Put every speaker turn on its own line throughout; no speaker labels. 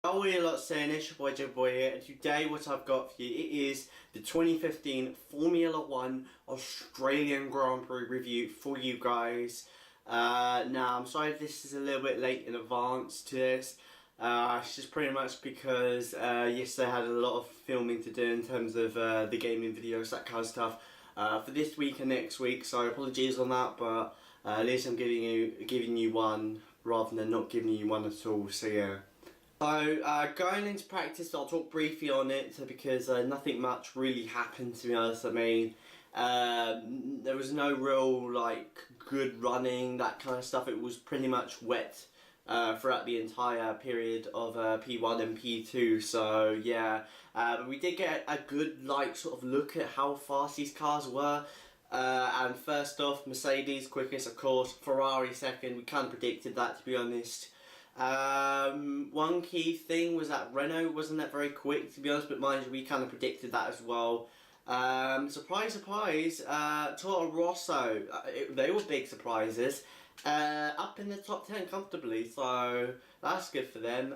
How are you lot saying? It's your boy Joe Boy here, and today what I've got for you, it is the 2015 Formula 1 Australian Grand Prix review for you guys. Now I'm sorry if this is a little bit late in advance to this. It's just pretty much because yesterday I had a lot of filming to do in terms of the gaming videos, that kind of stuff, for this week and next week, so apologies on that, but at least I'm giving you one rather than not giving you one at all, so yeah. So, going into practice, I'll talk briefly on it because nothing much really happened, to be honest. I mean, there was no real, good running, that kind of stuff. It was pretty much wet throughout the entire period of P1 and P2, so yeah. But we did get a good, sort of look at how fast these cars were. And first off, Mercedes quickest, of course, Ferrari second. We kind of predicted that, to be honest. One key thing was that Renault wasn't that very quick, to be honest, but mind you, we kind of predicted that as well. Surprise, surprise, Toro Rosso, they were big surprises, up in the top 10 comfortably, so that's good for them.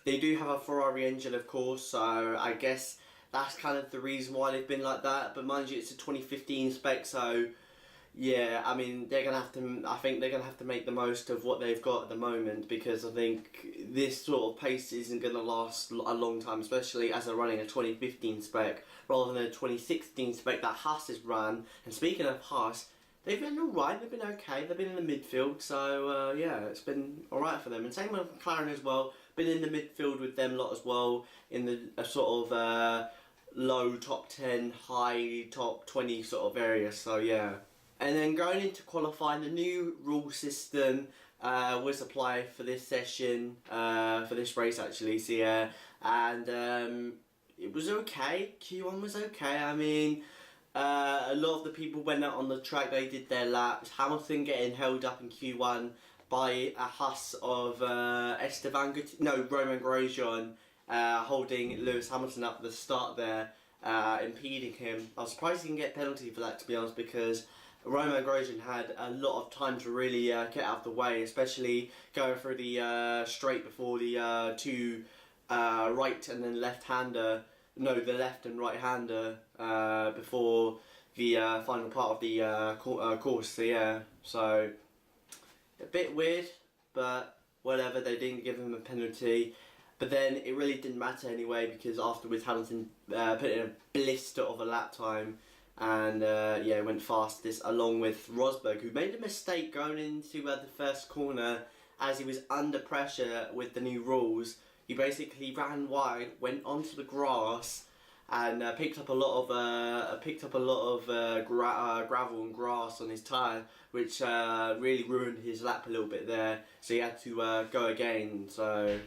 They do have a Ferrari engine, of course, so I guess that's kind of the reason why they've been like that, but mind you, it's a 2015 spec, so yeah, I mean, I think they're gonna have to make the most of what they've got at the moment, because I think this sort of pace isn't gonna last a long time, especially as they're running a 2015 spec rather than a 2016 spec that Haas has run. And speaking of Haas, they've been alright, they've been okay, they've been in the midfield, so yeah, it's been alright for them. And same with McLaren as well, been in the midfield with them lot as well, in the sort of low top 10, high top 20 sort of area, so yeah. And then going into qualifying, the new rule system was applied for this session, for this race actually, so yeah, and it was okay. Q1 was okay. I mean, a lot of the people went out on the track, they did their laps. Hamilton getting held up in Q1 by a Haas of Romain Grosjean, holding Lewis Hamilton up at the start there, impeding him. I was surprised he didn't get a penalty for that, to be honest, because Romain Grosjean had a lot of time to really get out of the way, especially going through the straight before the two right and then left-hander, no, the left and right-hander before the final part of the course, so yeah, so a bit weird, but whatever, they didn't give him a penalty. But then it really didn't matter anyway, because afterwards Hamilton put in a blister of a lap time, and yeah, went fastest along with Rosberg, who made a mistake going into the first corner as he was under pressure with the new rules. He basically ran wide, went onto the grass, and picked up a lot of gravel and grass on his tyre, which really ruined his lap a little bit there. So he had to go again. So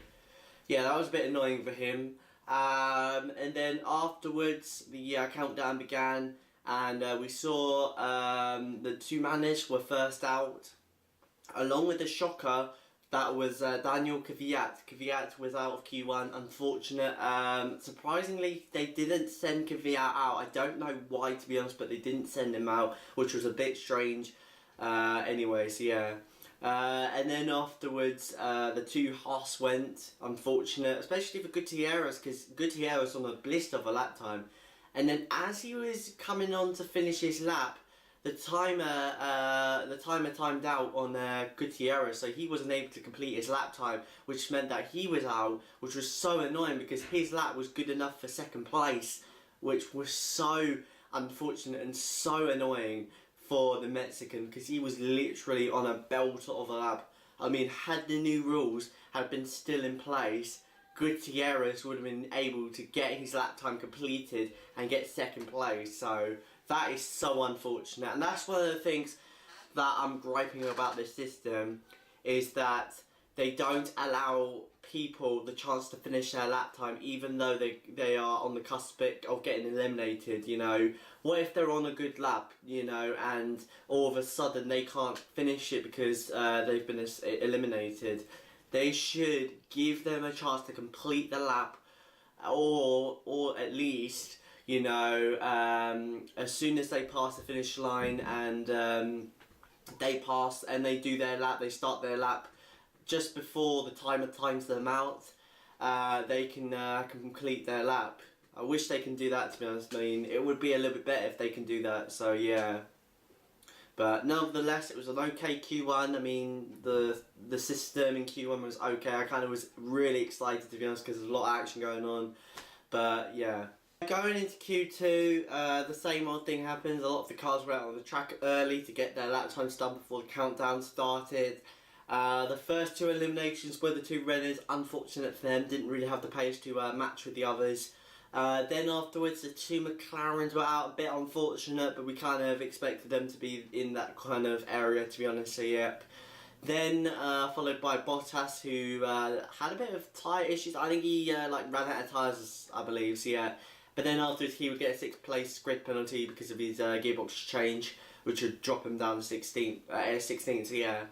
yeah, that was a bit annoying for him. And then afterwards, the countdown began. And we saw the two Manish were first out, along with the shocker that was Daniel Kvyat. Kvyat was out of Q1, unfortunate. Surprisingly, they didn't send Kvyat out. I don't know why, to be honest, but they didn't send him out, which was a bit strange. Anyway, so yeah. And then afterwards, the two Haas went, unfortunate, especially for Gutierrez, because Gutierrez on a blister of a lap time. And then as he was coming on to finish his lap, the timer timed out on Gutierrez, so he wasn't able to complete his lap time, which meant that he was out, which was so annoying because his lap was good enough for second place, which was so unfortunate and so annoying for the Mexican, because he was literally on a belter of a lap. I mean, had the new rules had been still in place, Gutierrez would have been able to get his lap time completed and get second place, so that is so unfortunate. And that's one of the things that I'm griping about this system, is that they don't allow people the chance to finish their lap time, even though they are on the cusp of getting eliminated, you know. What if they're on a good lap, you know, and all of a sudden they can't finish it because they've been eliminated? They should give them a chance to complete the lap, or at least, you know, as soon as they pass the finish line and they pass and they do their lap, they start their lap just before the timer times them out, they can complete their lap. I wish they can do that, to be honest. I mean, it would be a little bit better if they can do that, so yeah. But nevertheless, it was an okay Q1. I mean, the system in Q1 was okay. I kind of was really excited, to be honest, because there's a lot of action going on. But yeah. Going into Q2, the same old thing happens. A lot of the cars were out on the track early to get their lap times done before the countdown started. The first two eliminations were the two runners. Unfortunate for them, didn't really have the pace to match with the others. Then afterwards, the two McLarens were out a bit unfortunate, but we kind of expected them to be in that kind of area, to be honest, so yep. Then followed by Bottas, who had a bit of tyre issues. I think he ran out of tyres, I believe, so yeah. But then afterwards, he would get a 6th place grid penalty because of his gearbox change, which would drop him down to 16th, so yeah.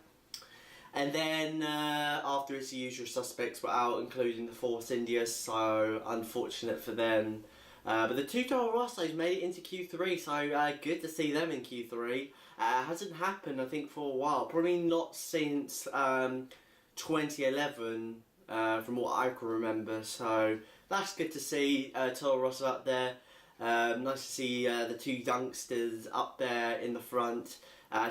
And then afterwards, the usual suspects were out, including the Force Indias, so unfortunate for them. But the two Toro Rossos made it into Q3, so good to see them in Q3. Hasn't happened, I think, for a while. Probably not since 2011, from what I can remember. So that's good to see Toro Rosso up there. Nice to see the two youngsters up there in the front.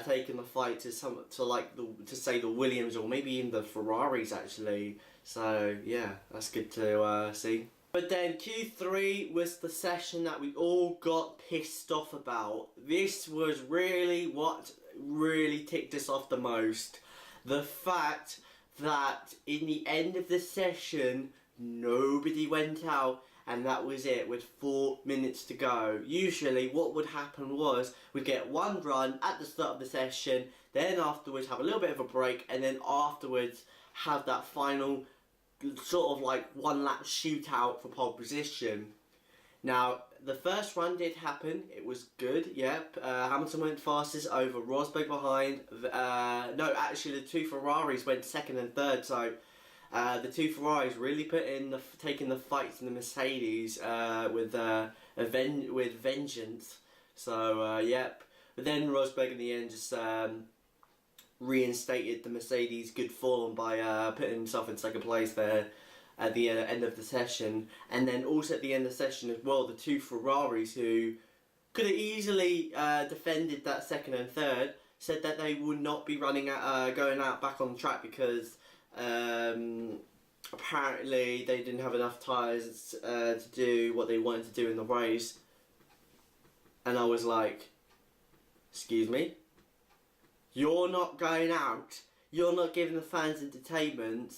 Taking the fight to say the Williams or maybe even the Ferraris actually. So yeah, that's good to see. But then Q3 was the session that we all got pissed off about. This was really what really ticked us off the most. The fact that in the end of the session, nobody went out. And that was it, with 4 minutes to go. Usually what would happen was we'd get one run at the start of the session, then afterwards have a little bit of a break, and then afterwards have that final sort of like one lap shootout for pole position. Now, the first run did happen, it was good, yep. Hamilton went fastest over Rosberg behind. No, actually the two Ferraris went second and third, so the two Ferraris really taking the fight to the Mercedes with vengeance. So yep. But then Rosberg in the end just reinstated the Mercedes' good form by putting himself in second place there at the end of the session. And then also at the end of the session as well, the two Ferraris, who could have easily defended that second and third, said that they would not be going out back on the track because apparently they didn't have enough tyres to do what they wanted to do in the race. And I was like, excuse me? You're not going out, you're not giving the fans entertainment.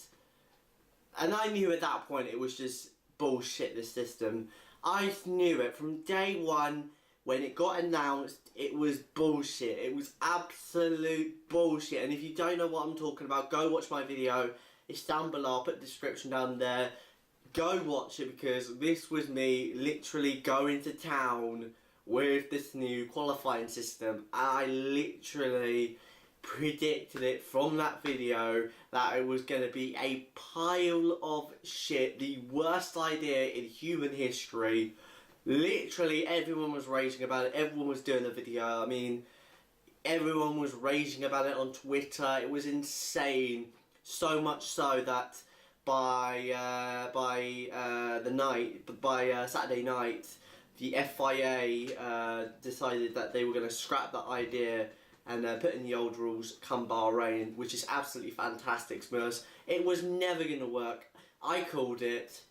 And I knew at that point it was just bullshit, this system. I knew it from day one. When it got announced, it was bullshit. It was absolute bullshit. And if you don't know what I'm talking about, go watch my video. It's down below. I'll put the description down there. Go watch it, because this was me literally going to town with this new qualifying system. I literally predicted it from that video that it was going to be a pile of shit. The worst idea in human history. Literally everyone was raging about it, everyone was doing a video. I mean, everyone was raging about it on Twitter. It was insane. So much so that by Saturday night, the FIA decided that they were going to scrap that idea and put in the old rules come Bahrain, which is absolutely fantastic because it was never going to work. I called it,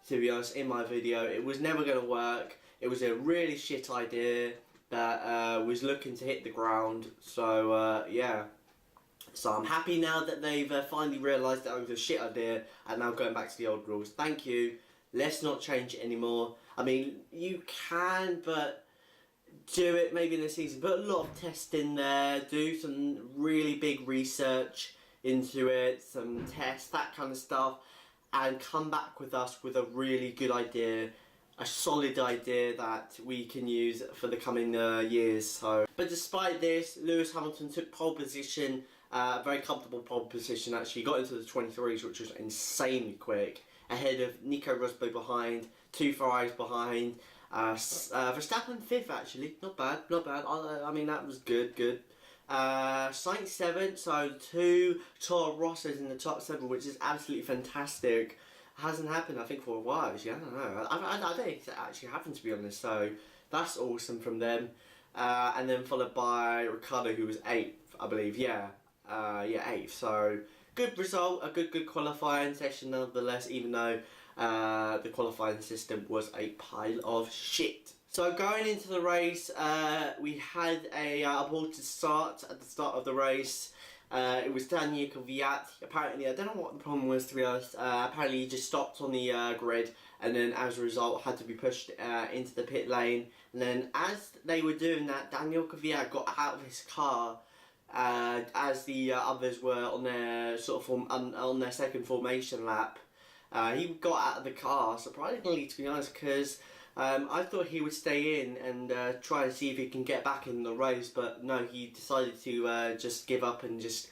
to be honest, in my video. It was never going to work. It was a really shit idea that was looking to hit the ground. So, yeah. So I'm happy now that they've finally realised that it was a shit idea and now going back to the old rules. Thank you. Let's not change it anymore. I mean, you can, but do it maybe in the season. Put a lot of tests in there. Do some really big research into it. Some tests, that kind of stuff. And come back with us with a really good idea, a solid idea that we can use for the coming years. So, but despite this, Lewis Hamilton took pole position, very comfortable pole position actually. He got into the 23s, which was insanely quick, ahead of Nico Rosberg behind, two Ferraris behind. Verstappen 5th actually, not bad. I mean, that was good. Sainz 7th, so two Toro Rossos in the top 7, which is absolutely fantastic. hasn't happened, I think, for a while. Actually, I don't know. I don't think it's actually happened, to be honest. So that's awesome from them. And then followed by Ricardo, who was 8th, I believe. Yeah, 8th. So good result, a good qualifying session nonetheless, even though the qualifying system was a pile of shit. So going into the race, we had a aborted start at the start of the race. It was Daniel Kvyat. Apparently, I don't know what the problem was, to be honest. Apparently, he just stopped on the grid, and then as a result, had to be pushed into the pit lane. And then, as they were doing that, Daniel Kvyat got out of his car as the others were on their on their second formation lap. He got out of the car, surprisingly, to be honest, because I thought he would stay in and try and see if he can get back in the race, but no, he decided to just give up and just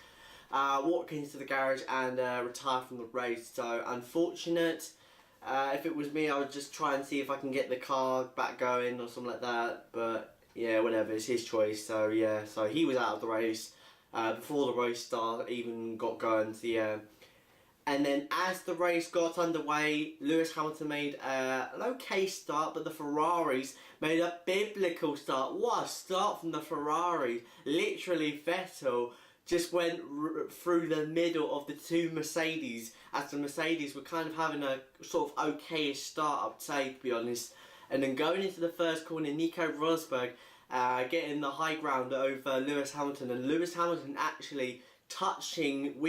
walk into the garage and retire from the race. So unfortunate. If it was me, I would just try and see if I can get the car back going or something like that, but yeah, whatever, it's his choice. So yeah, so he was out of the race before the race start even got going. So yeah. And then as the race got underway, Lewis Hamilton made an okay start, but the Ferraris made a biblical start. What a start from the Ferraris. Literally, Vettel just went through the middle of the two Mercedes, as the Mercedes were kind of having a sort of okayish start, I'd say, to be honest. And then going into the first corner, Nico Rosberg getting the high ground over Lewis Hamilton, and Lewis Hamilton actually touching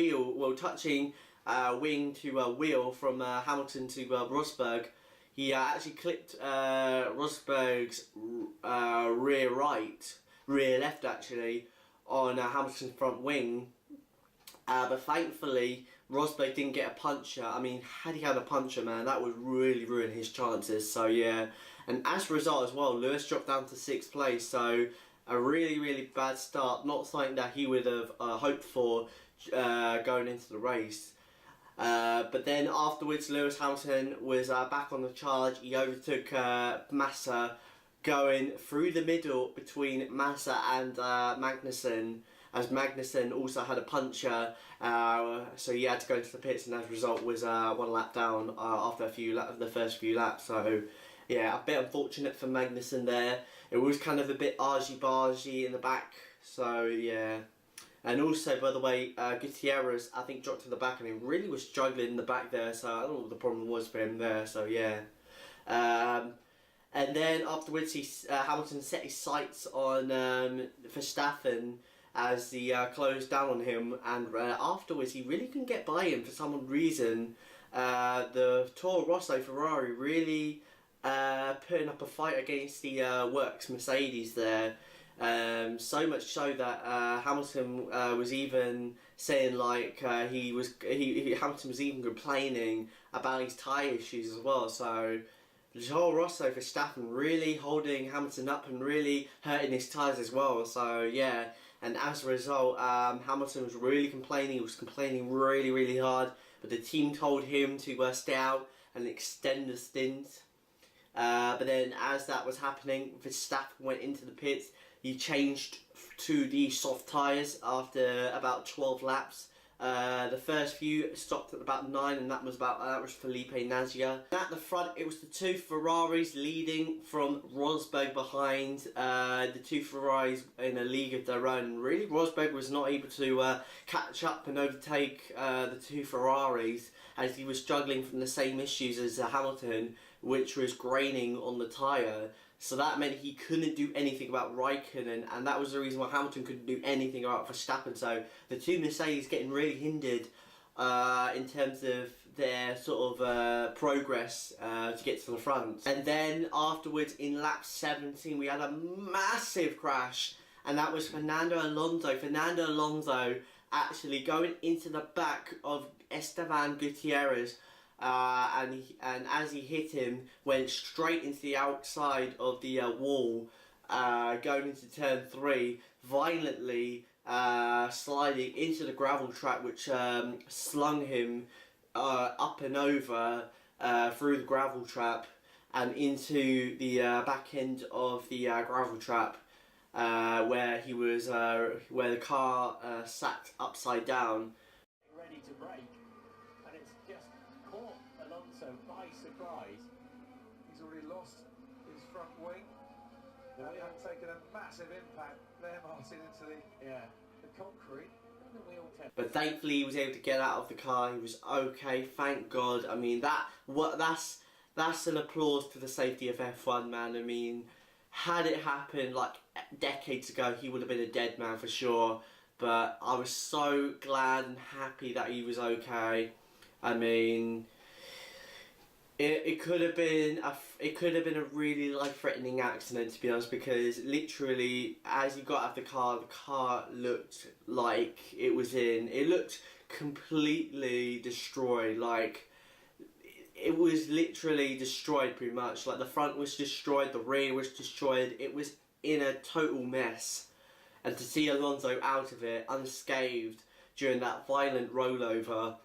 wing to wheel from Hamilton to Rosberg. He actually clipped Rosberg's rear left actually, on Hamilton's front wing. But thankfully, Rosberg didn't get a puncture. I mean, had he had a puncture, man, that would really ruin his chances. So yeah, and as a result as well, Lewis dropped down to 6th place. So a really bad start. Not something that he would have hoped for going into the race. But then afterwards, Lewis Hamilton was back on the charge. He overtook Massa, going through the middle between Massa and Magnussen, as Magnussen also had a puncture, so he had to go into the pits, and as a result was 1 lap down after the first few laps. So yeah, a bit unfortunate for Magnussen there. It was kind of a bit argy-bargy in the back, so yeah. And also, by the way, Gutierrez, I think, dropped to the back, and he really was struggling in the back there, so I don't know what the problem was for him there, so yeah. And then afterwards, Hamilton set his sights on Verstappen as he closed down on him, and afterwards, he really couldn't get by him for some reason. The Toro Rosso Ferrari really putting up a fight against the Works Mercedes there. So much so that Hamilton was even saying, like, Hamilton was even complaining about his tyre issues as well. So Toro Rosso Verstappen really holding Hamilton up and really hurting his tyres as well. So yeah, and as a result, Hamilton was really complaining. He was complaining really hard, but the team told him to stay out and extend the stint. But then as that was happening, Verstappen went into the pits. He changed to the soft tyres after about 12 laps. The first few stopped at about 9, and that was Felipe Nasr. At the front, it was the 2 Ferraris leading from Rosberg behind. The 2 Ferraris in a league of their own. Really, Rosberg was not able to catch up and overtake the 2 Ferraris, as he was struggling from the same issues as Hamilton, which was graining on the tyre. So that meant he couldn't do anything about Raikkonen, and that was the reason why Hamilton couldn't do anything about Verstappen. So the 2 Mercedes getting really hindered in terms of their sort of progress to get to the front. And then afterwards, in lap 17, we had a massive crash, and that was Fernando Alonso. Fernando Alonso actually going into the back of Esteban Gutierrez. And as he hit him, went straight into the outside of the wall, going into turn 3, violently sliding into the gravel track, which slung him up and over through the gravel trap and into the back end of the gravel trap, where the car sat upside down.
Ready to brake, and it's just caught Alonso nice surprise.
He's already lost his front wing and taken a massive impact there, Martin, into the concrete.
But thankfully he was able to get out of the car. He was okay, thank God. I mean, that's an applause to the safety of F1, man. I mean, had it happened like decades ago, he would have been a dead man for sure. But I was so glad and happy that he was okay. I mean, it could have been a really life-threatening accident, to be honest, because literally as he got out of the car looked like it looked completely destroyed. Like, it was literally destroyed pretty much. Like, the front was destroyed, the rear was destroyed. It was in a total mess. And to see Alonso out of it unscathed during that violent rollover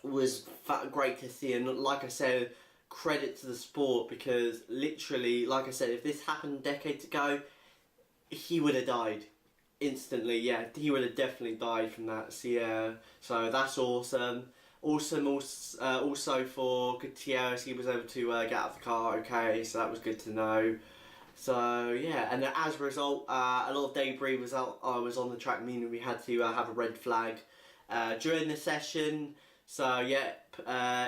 was great to see. And like I said, credit to the sport, because literally, like I said, if this happened decades ago, he would have died instantly. Yeah, he would have definitely died from that. So yeah, so that's awesome. Also for Gutierrez, he was able to get out of the car okay, so that was good to know. So yeah, and as a result, a lot of debris was on the track, meaning we had to have a red flag during the session. So yeah,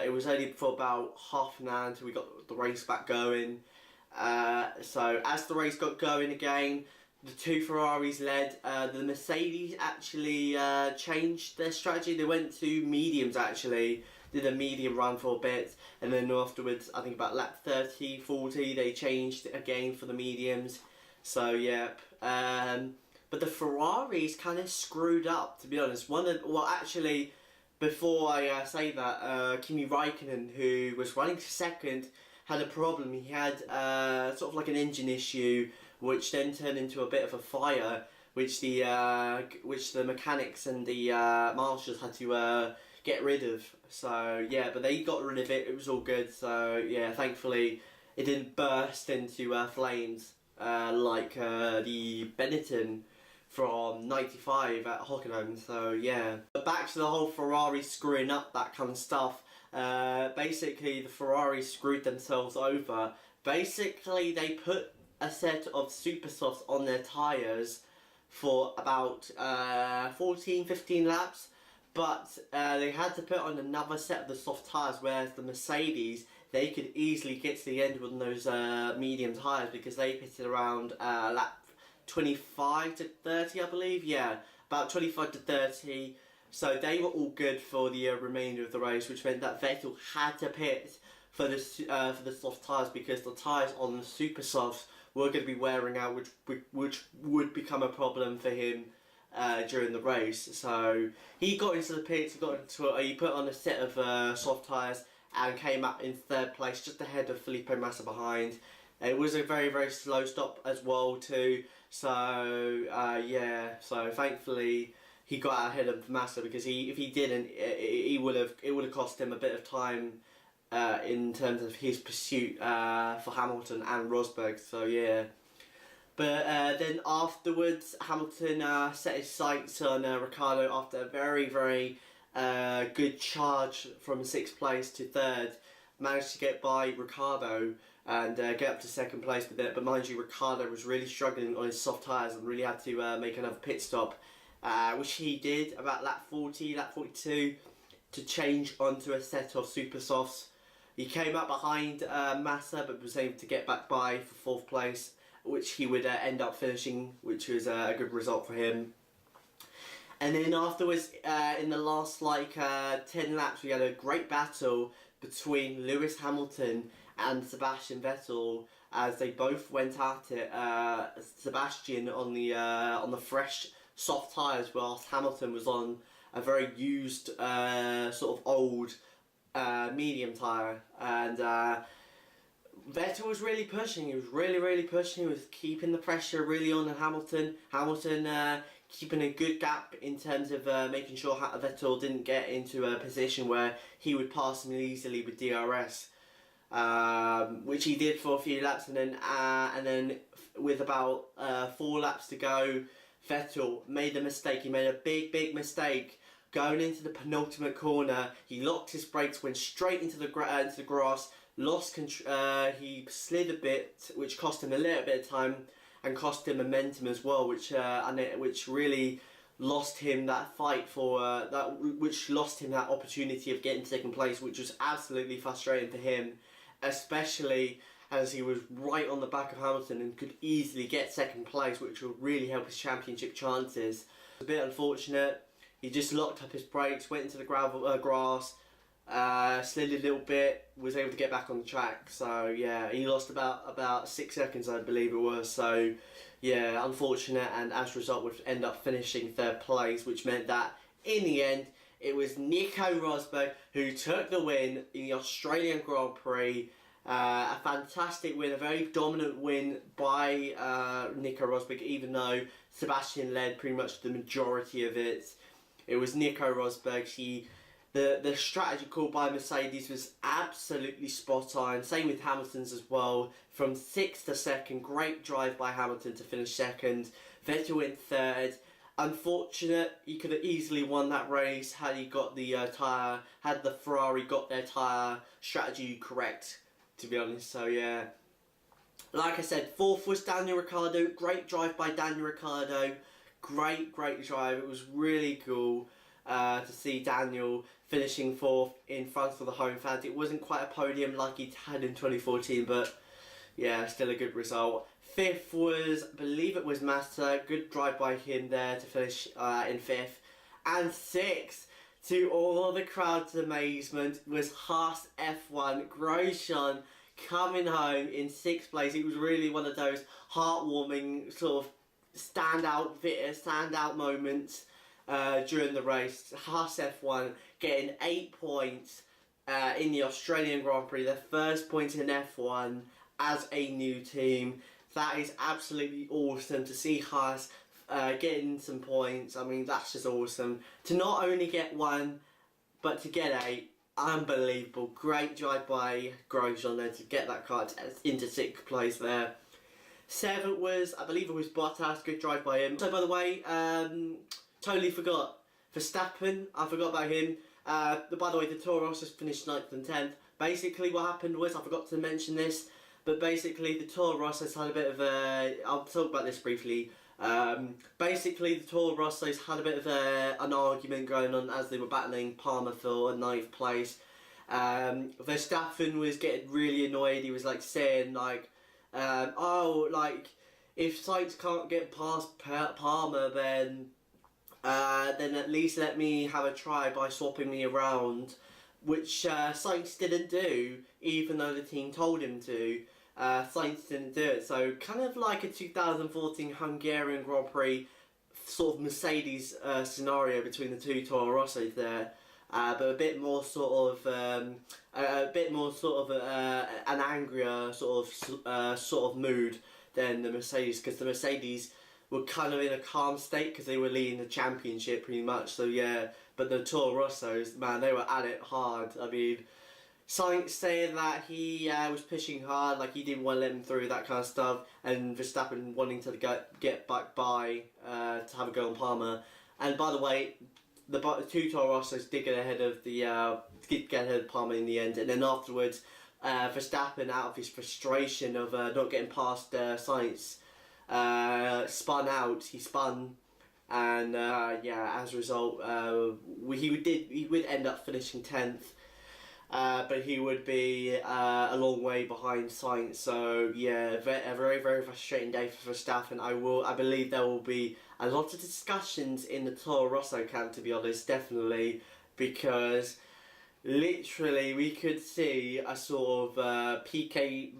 it was only for about half an hour until we got the race back going. So as the race got going again, the two Ferraris led. The Mercedes actually changed their strategy. They went to mediums actually, did a medium run for a bit, and then afterwards, I think about lap 30, 40, they changed again for the mediums. So yep. But the Ferraris kind of screwed up, to be honest. Actually, before I say that, Kimi Raikkonen, who was running second, had a problem. He had sort of like an engine issue, which then turned into a bit of a fire, which the mechanics and the marshals had to get rid of. So yeah, but they got rid of it. It was all good. So yeah, thankfully it didn't burst into flames like the Benetton from '95 at Hockenheim. So yeah, but back to the whole Ferrari screwing up, that kind of stuff. Basically, the Ferrari screwed themselves over. Basically, they put a set of super softs on their tyres for about 14-15 laps, but they had to put on another set of the soft tyres, whereas the Mercedes, they could easily get to the end with those medium tyres, because they pitted around lap 25 to 30, I believe. Yeah, about 25 to 30. So they were all good for the remainder of the race, which meant that Vettel had to pit for the soft tyres, because the tyres on the super softs were going to be wearing out, which would become a problem for him during the race. So he got into the pits, he put on a set of soft tyres and came up in third place, just ahead of Felipe Massa behind. It was a very, very slow stop as well too. So yeah, so thankfully he got out ahead of Massa, because if he didn't, it would have cost him a bit of time in terms of his pursuit for Hamilton and Rosberg. So yeah, but then afterwards, Hamilton set his sights on Ricciardo after a very, very good charge from 6th place to 3rd. Managed to get by Ricciardo and get up to 2nd place with it. But mind you, Ricciardo was really struggling on his soft tyres and really had to make another pit stop, which he did about lap 40, lap 42, to change onto a set of super softs. He came up behind Massa, but was able to get back by for 4th place, which he would end up finishing, which was a good result for him. And then afterwards, in the last 10 laps, we had a great battle between Lewis Hamilton and Sebastian Vettel, as they both went at it. Sebastian on the fresh soft tyres, whilst Hamilton was on a very used sort of old medium tyre. And Vettel was really pushing. He was really pushing. He was keeping the pressure really on Hamilton. Hamilton keeping a good gap in terms of making sure Vettel didn't get into a position where he would pass him easily with DRS, which he did for a few laps, and then with about 4 laps to go, Vettel made a mistake. He made a big mistake going into the penultimate corner. He locked his brakes, went straight into the grass, he slid a bit, which cost him a little bit of time and cost him momentum as well, which really lost him that fight which lost him that opportunity of getting second place, which was absolutely frustrating for him, especially as he was right on the back of Hamilton and could easily get second place, which would really help his championship chances. A bit unfortunate. He just locked up his brakes, went into the grass, slid a little bit, was able to get back on the track. So yeah, he lost about 6 seconds, I believe it was. So yeah, unfortunate, and as a result would end up finishing third place, which meant that in the end it was Nico Rosberg who took the win in the Australian Grand Prix. A fantastic win, a very dominant win by Nico Rosberg, even though Sebastian led pretty much the majority of it. It was Nico Rosberg. The strategy called by Mercedes was absolutely spot on. Same with Hamilton's as well. From 6th to 2nd, great drive by Hamilton to finish 2nd. Vettel in 3rd. Unfortunate, he could have easily won that race had he got the had the Ferrari got their tyre strategy correct, to be honest. So yeah, like I said, 4th was Daniel Ricciardo. Great drive by Daniel Ricciardo. Great drive. It was really cool to see Daniel finishing 4th in front of the home fans. It wasn't quite a podium like he had in 2014, but yeah, still a good result. 5th was, I believe it was Massa. Good drive by him there to finish in 5th. And 6th, to all of the crowd's amazement, was Haas F1. Grosjean coming home in 6th place. It was really one of those heartwarming sort of standout moments during the race. Haas F1 getting 8 points in the Australian Grand Prix, their first point in F1 as a new team. That is absolutely awesome to see Haas getting some points. I mean, that's just awesome. To not only get 1, but to get 8, unbelievable. Great drive by Grosjean there to get that car into 6th place there. 7th was, I believe it was Bottas. Good drive by him. So by the way, totally forgot Verstappen. I forgot about him. By the way, the Toro Rosso finished 9th and 10th. Basically what happened was, I forgot to mention this, but basically the Toro Rossos had a bit of a... I'll talk about this briefly. Basically the Toro Rossos had a bit of an argument going on as they were battling Palmer for 9th place. Verstappen was getting really annoyed. He was like saying like, if Sainz can't get past Palmer, then at least let me have a try by swapping me around, which Sainz didn't do, even though the team told him to. Sainz didn't do it, so kind of like a 2014 Hungarian Grand Prix sort of Mercedes scenario between the two Toro Rossos there, but a bit more sort of an angrier sort of mood than the Mercedes, because the Mercedes were kind of in a calm state because they were leading the championship pretty much. So yeah, but the Toro Rossos, man, they were at it hard. I mean, Sainz saying that he was pushing hard, like he didn't want to let him through, that kind of stuff, and Verstappen wanting to get back by to have a go on Palmer. And by the way, the two Toro Rossos did get ahead of Palmer in the end, and then afterwards, Verstappen, out of his frustration of not getting past Sainz, spun out. He spun, and yeah, as a result, he would end up finishing 10th. But he would be a long way behind Sainz. So yeah, a very frustrating day for Verstappen. I believe there will be a lot of discussions in the Toro Rosso camp, to be honest, definitely, because literally we could see a sort of PK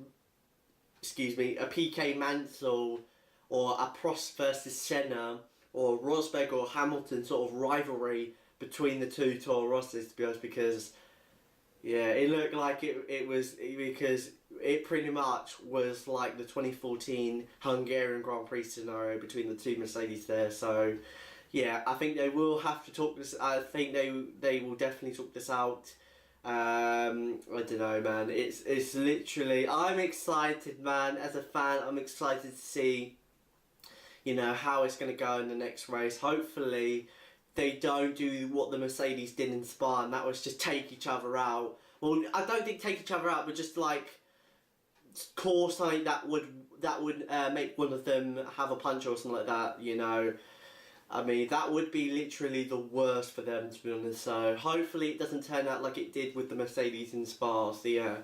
Mansell or a Prost versus Senna or Rosberg or Hamilton sort of rivalry between the two Toro Rossos, to be honest, because yeah, it looked like it was, because it pretty much was like the 2014 Hungarian Grand Prix scenario between the two Mercedes there. So yeah, I think they will have to talk this. I think they will definitely talk this out. I don't know, man. It's literally, I'm excited, man. As a fan, I'm excited to see, you know, how it's going to go in the next race. Hopefully they don't do what the Mercedes did in Spa, and that was just take each other out. well, I don't think take each other out, but just like cause something that would make one of them have a punch or something like that, you know. I mean, that would be literally the worst for them, to be honest. So hopefully it doesn't turn out like it did with the Mercedes in Spa. So yeah.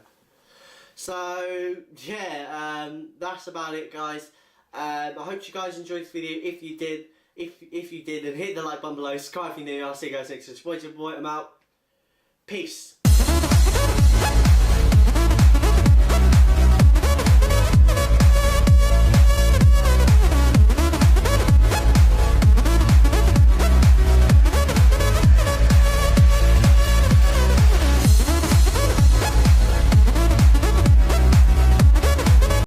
So yeah, that's about it, guys. I hope you guys enjoyed this video. If you did, if you did, then hit the like button below. Subscribe if you're new. I'll see you guys next time. It's your boy. I'm out. Peace.